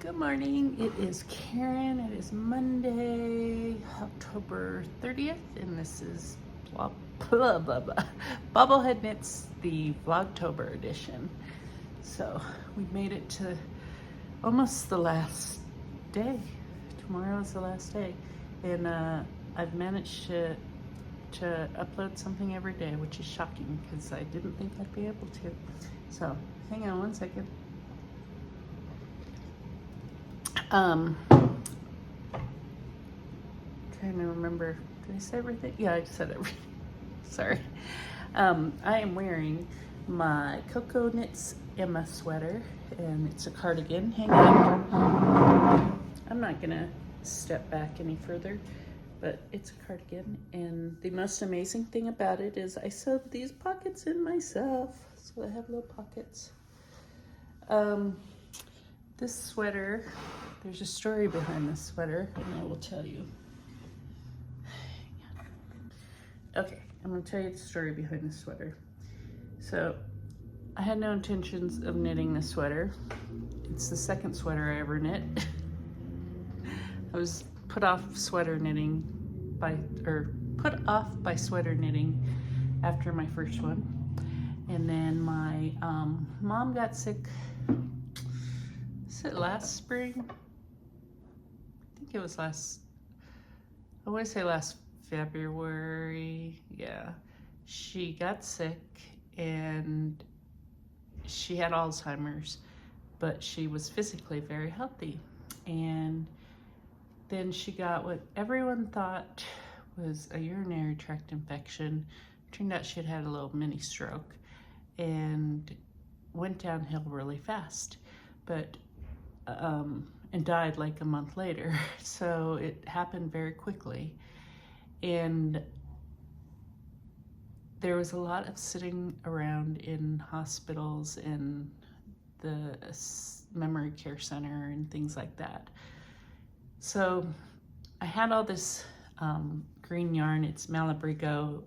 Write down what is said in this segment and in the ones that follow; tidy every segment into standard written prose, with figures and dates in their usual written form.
Good morning. It is Karen. It is Monday, October 30th, and this is Bobblehead Knits, the Vlogtober edition. So we made it to almost the last day. Tomorrow is the last day, and I've managed to upload something every day, which is shocking because I didn't think I'd be able to. So hang on one second. Trying to remember, did I say everything? Yeah, I said everything. Sorry. I am wearing my Cocoa Knits Emma sweater, and it's a cardigan. Hang on. I'm not gonna step back any further, but it's a cardigan, and the most amazing thing about it is I sewed these pockets in myself, so I have little pockets. This sweater, there's a story behind this sweater, and I will tell you. Okay, I'm gonna tell you the story behind this sweater. So, I had no intentions of knitting this sweater. It's the second sweater I ever knit. I was put off by sweater knitting after my first one. And then my mom got sick. Is it last spring? I think it was I want to say last February. Yeah. She got sick and she had Alzheimer's, but she was physically very healthy. And then she got what everyone thought was a urinary tract infection. Turned out she had a little mini stroke and went downhill really fast, but and died like a month later. So it happened very quickly, and there was a lot of sitting around in hospitals and the memory care center and things like that. So I had all this green yarn. It's Malabrigo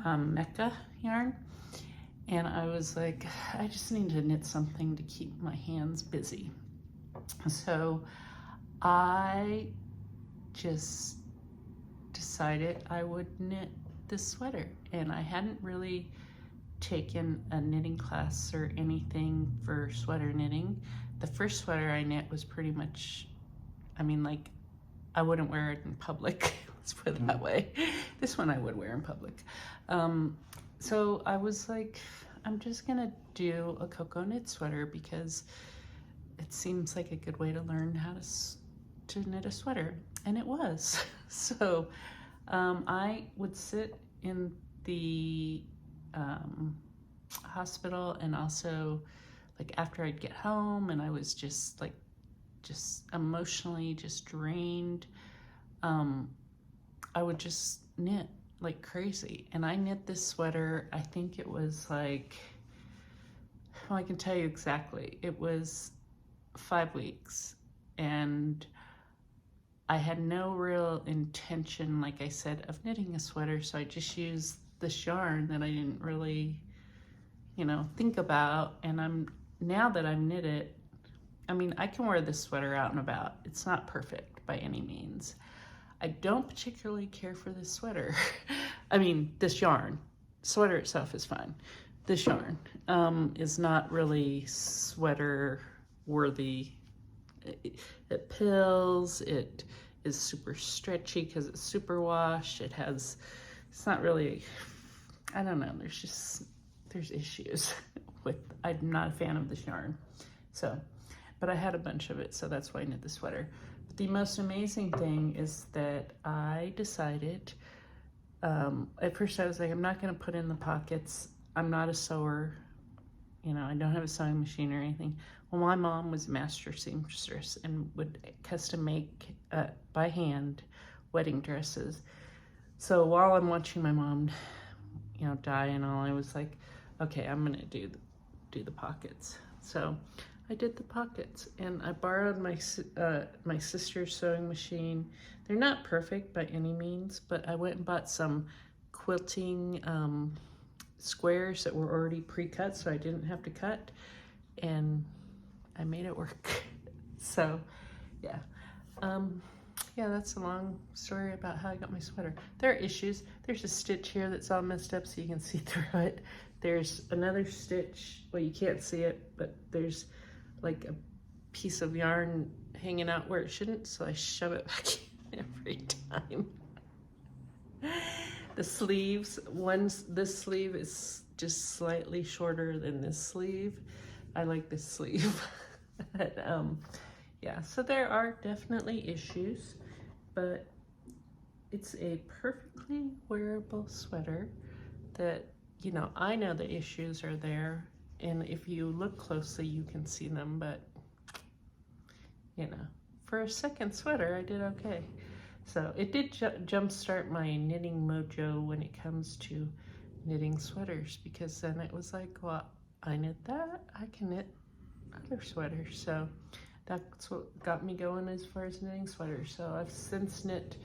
Mecca yarn, and I was like, I just need to knit something to keep my hands busy. So I just decided I would knit this sweater, and I hadn't really taken a knitting class or anything for sweater knitting. The first sweater I knit was pretty much, I mean, like, I wouldn't wear it in public. Let's put it that way. This one I would wear in public. So I was like, I'm just gonna do a cocoa knit sweater because it seems like a good way to learn how to knit a sweater, and it was. So I would sit in the hospital, and also like after I'd get home and I was just emotionally just drained, I would just knit like crazy. And I knit this sweater, I think it was like, well, I can tell you exactly, it was 5 weeks, and I had no real intention, like I said, of knitting a sweater, so I just used this yarn that I didn't really, think about. And now that I've knit it, I mean, I can wear this sweater out and about. It's not perfect by any means. I don't particularly care for this sweater. I mean, this yarn. Sweater itself is fine. This yarn is not really sweater worthy. It pills, it is super stretchy because it's super wash. It's not really, I don't know, there's issues with, I'm not a fan of this yarn. So, but I had a bunch of it, so that's why I knit the sweater. But the most amazing thing is that I decided, at first I was like, I'm not gonna put in the pockets. I'm not a sewer, I don't have a sewing machine or anything. Well, my mom was a master seamstress and would custom make, by hand, wedding dresses. So while I'm watching my mom, die and all, I was like, okay, I'm gonna do the pockets. So I did the pockets, and I borrowed my sister's sewing machine. They're not perfect by any means, but I went and bought some quilting squares that were already pre-cut, so I didn't have to cut, and I made it work. So, yeah. Yeah, that's a long story about how I got my sweater. There are issues. There's a stitch here that's all messed up so you can see through it. There's another stitch, well, you can't see it, but there's like a piece of yarn hanging out where it shouldn't, so I shove it back in every time. The sleeves, this sleeve is just slightly shorter than this sleeve. I like this sleeve. But, yeah, so there are definitely issues, but it's a perfectly wearable sweater that, you know, I know the issues are there, and if you look closely, you can see them, but, you know, for a second sweater, I did okay. So it did jumpstart my knitting mojo when it comes to knitting sweaters, because then it was like, well, I knit that, I can knit other sweaters. So that's what got me going as far as knitting sweaters. So I've since knit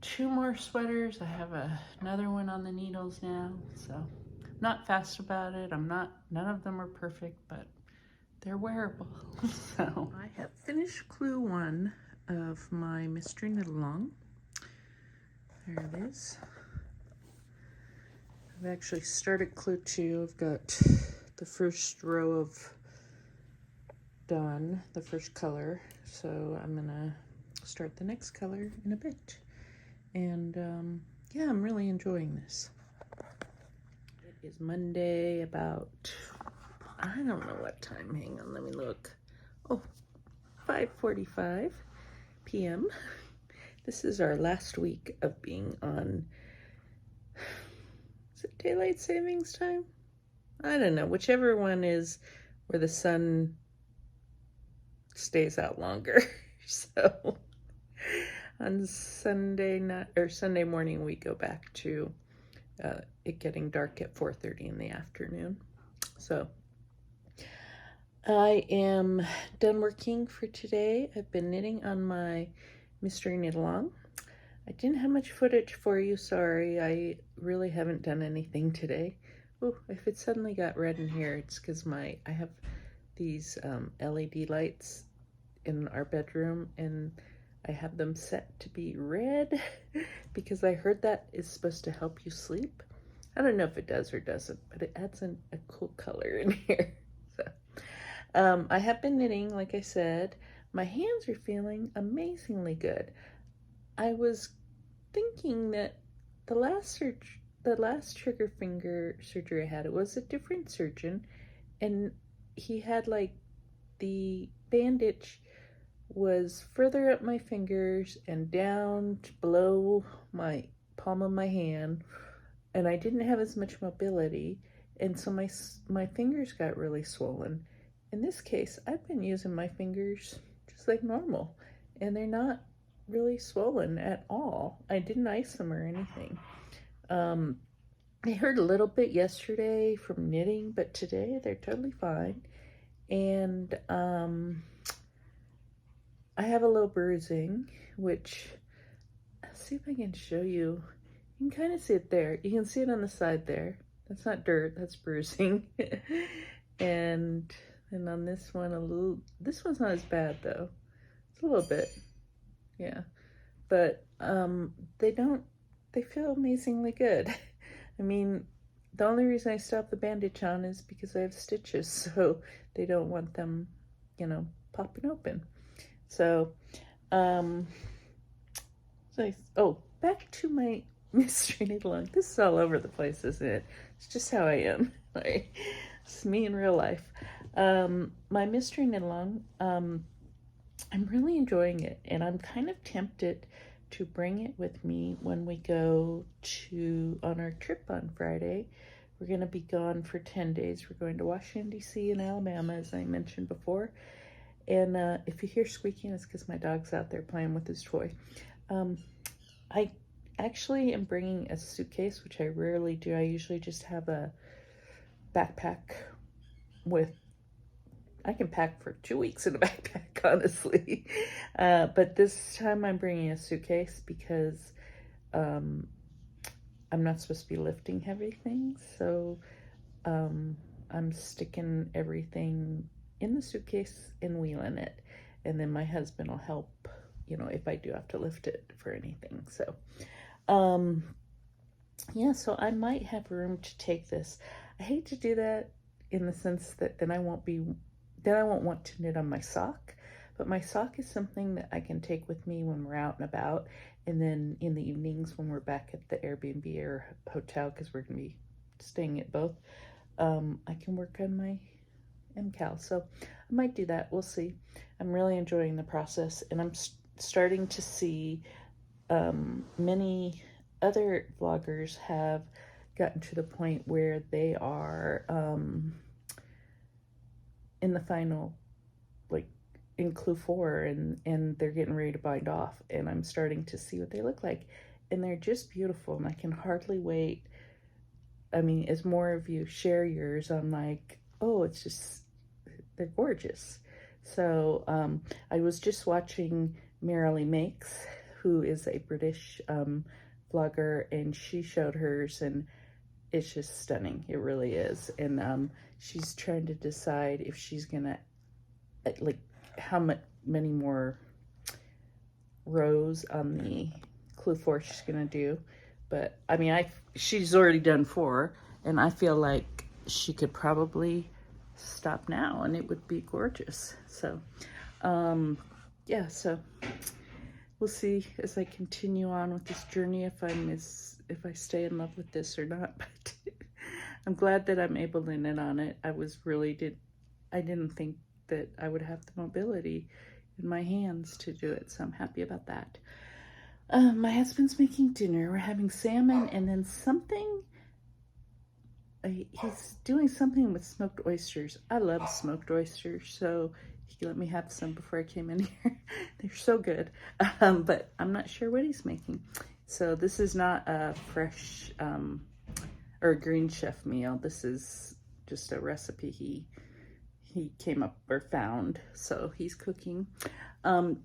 2 more sweaters. I have another one on the needles now. So I'm not fast about it. None of them are perfect, but they're wearable. So I have finished clue 1 of my mystery knit along. There it is. I've actually started clue 2. I've got the first row of done, the first color, so I'm gonna start the next color in a bit. And yeah, I'm really enjoying this. It is Monday, about, I don't know what time, hang on, let me look. Oh, 5:45 p.m. This is our last week of being on, is it daylight savings time? I don't know, whichever one is where the sun stays out longer. So on Sunday night or Sunday morning, we go back to it getting dark at 4:30 in the afternoon. So I am done working for today. I've been knitting on my mystery knit along. I didn't have much footage for you, sorry. I really haven't done anything today. Oh, if it suddenly got red in here, it's because I have these LED lights in our bedroom, and I have them set to be red because I heard that is supposed to help you sleep. I don't know if it does or doesn't, but it adds a cool color in here. So I have been knitting, like I said. My hands are feeling amazingly good. I was thinking that the last trigger finger surgery I had, it was a different surgeon, and he had like the bandage was further up my fingers and down to below my palm of my hand, and I didn't have as much mobility, and so my fingers got really swollen. In this case, I've been using my fingers just like normal, and they're not really swollen at all. I didn't ice them or anything. I hurt a little bit yesterday from knitting, but today they're totally fine. And I have a little bruising, which, let's see if I can show you. You can kind of see it there. You can see it on the side there. That's not dirt, that's bruising. And on this one, this one's not as bad though. It's a little bit, yeah. But they feel amazingly good. I mean, the only reason I stopped the bandage on is because I have stitches, so they don't want them, you know, popping open. So, back to my mystery knit along. This is all over the place, isn't it? It's just how I am. Like, it's me in real life. My mystery knit along, I'm really enjoying it, and I'm kind of tempted to bring it with me when we go on our trip on Friday. We're going to be gone for 10 days. We're going to Washington, D.C. and Alabama, as I mentioned before. And if you hear squeaking, it's because my dog's out there playing with his toy. I actually am bringing a suitcase, which I rarely do. I usually just have a backpack I can pack for 2 weeks in a backpack, honestly. But this time I'm bringing a suitcase because I'm not supposed to be lifting heavy things. So I'm sticking everything in the suitcase and wheeling it. and then my husband will help, you know, if I do have to lift it for anything. So, yeah, so I might have room to take this. I hate to do that in the sense that then I won't want to knit on my sock, but my sock is something that I can take with me when we're out and about, and then in the evenings when we're back at the Airbnb or hotel, because we're going to be staying at both, I can work on my MKAL. So I might do that. We'll see. I'm really enjoying the process, and I'm starting to see many other vloggers have gotten to the point where they are in the final, like in clue 4, and they're getting ready to bind off, and I'm starting to see what they look like, and they're just beautiful, and I can hardly wait. I mean, as more of you share yours, I'm like, oh, it's just, they're gorgeous. So I was just watching Merrily Makes, who is a British vlogger, and she showed hers, and it's just stunning. It really is. And she's trying to decide if she's gonna, like, how many more rows on the clue 4 she's gonna do. But I mean, she's already done 4, and I feel like she could probably stop now and it would be gorgeous. So yeah, so we'll see as I continue on with this journey if I stay in love with this or not. But I'm glad that I'm able to knit on it. I didn't think that I would have the mobility in my hands to do it, so I'm happy about that. My husband's making dinner. We're having salmon and then something. He's doing something with smoked oysters. I love smoked oysters, so he let me have some before I came in here. They're so good, but I'm not sure what he's making. So this is not a fresh or a Green Chef meal. This is just a recipe he came up or found, so he's cooking.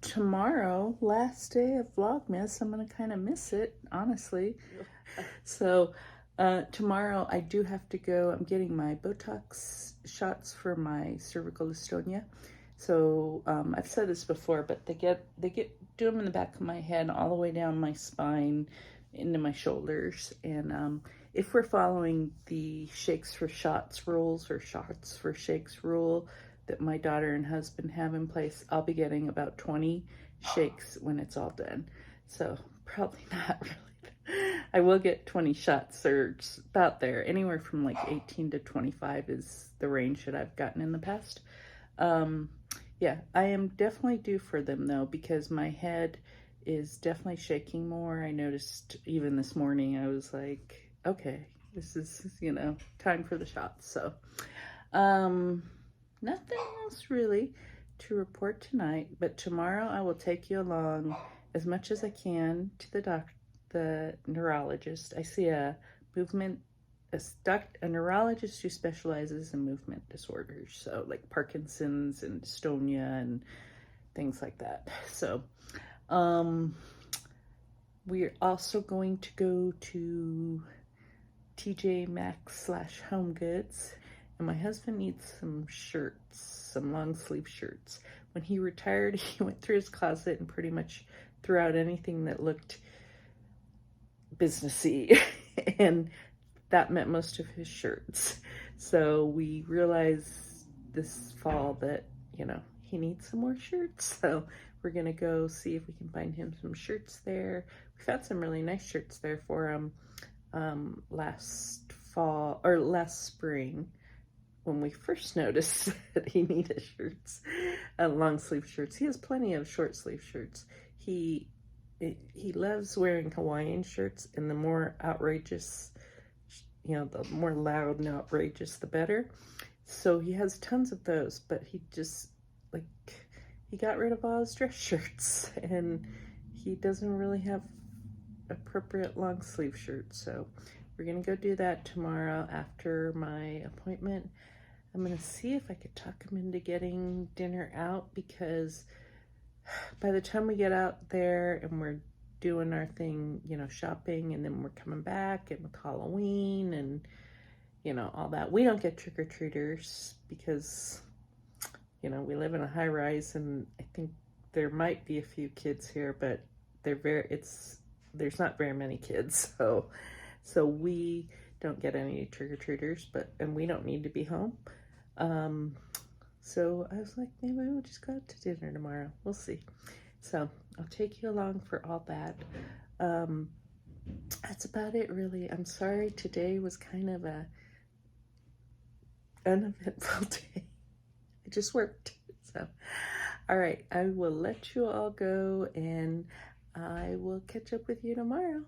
Tomorrow, last day of Vlogmas, I'm gonna kind of miss it, honestly. So tomorrow I do have to go. I'm getting my Botox shots for my cervical dystonia. So I've said this before, but do them in the back of my head, all the way down my spine, into my shoulders. And if we're following the shakes for shots rules, or shots for shakes rule that my daughter and husband have in place, I'll be getting about 20 shakes when it's all done. So probably not really. I will get 20 shots, or about there. Anywhere from like 18 to 25 is the range that I've gotten in the past. Yeah, I am definitely due for them though, because my head is definitely shaking more. I noticed even this morning, I was like, okay, this is, you know, time for the shots. So nothing else really to report tonight, but tomorrow I will take you along as much as I can to the neurologist. I see a neurologist who specializes in movement disorders, so like Parkinson's and dystonia and things like that. So we're also going to go to TJ Maxx / Home Goods, and my husband needs some shirts, some long sleeve shirts. When he retired, he went through his closet and pretty much threw out anything that looked businessy, and that meant most of his shirts. So we realized this fall that, you know, he needs some more shirts. So we're gonna go see if we can find him some shirts there. We found some really nice shirts there for him last spring, when we first noticed that he needed shirts, long sleeve shirts. He has plenty of short sleeve shirts. He loves wearing Hawaiian shirts, and the more outrageous, you know, the more loud and outrageous, the better. So he has tons of those, but he just, like, he got rid of all his dress shirts, and he doesn't really have appropriate long sleeve shirts. So we're gonna go do that tomorrow after my appointment. I'm gonna see if I could talk him into getting dinner out, because by the time we get out there and we're doing our thing, you know, shopping, and then we're coming back, and with Halloween and, you know, all that, we don't get trick-or-treaters because, you know, we live in a high rise, and I think there might be a few kids here, but there's not very many kids, so we don't get any trick-or-treaters, and we don't need to be home. So I was like, maybe we'll just go out to dinner tomorrow. We'll see. So I'll take you along for all that. That's about it, really. I'm sorry today was kind of a uneventful day. I just worked. So, all right, I will let you all go, and I will catch up with you tomorrow.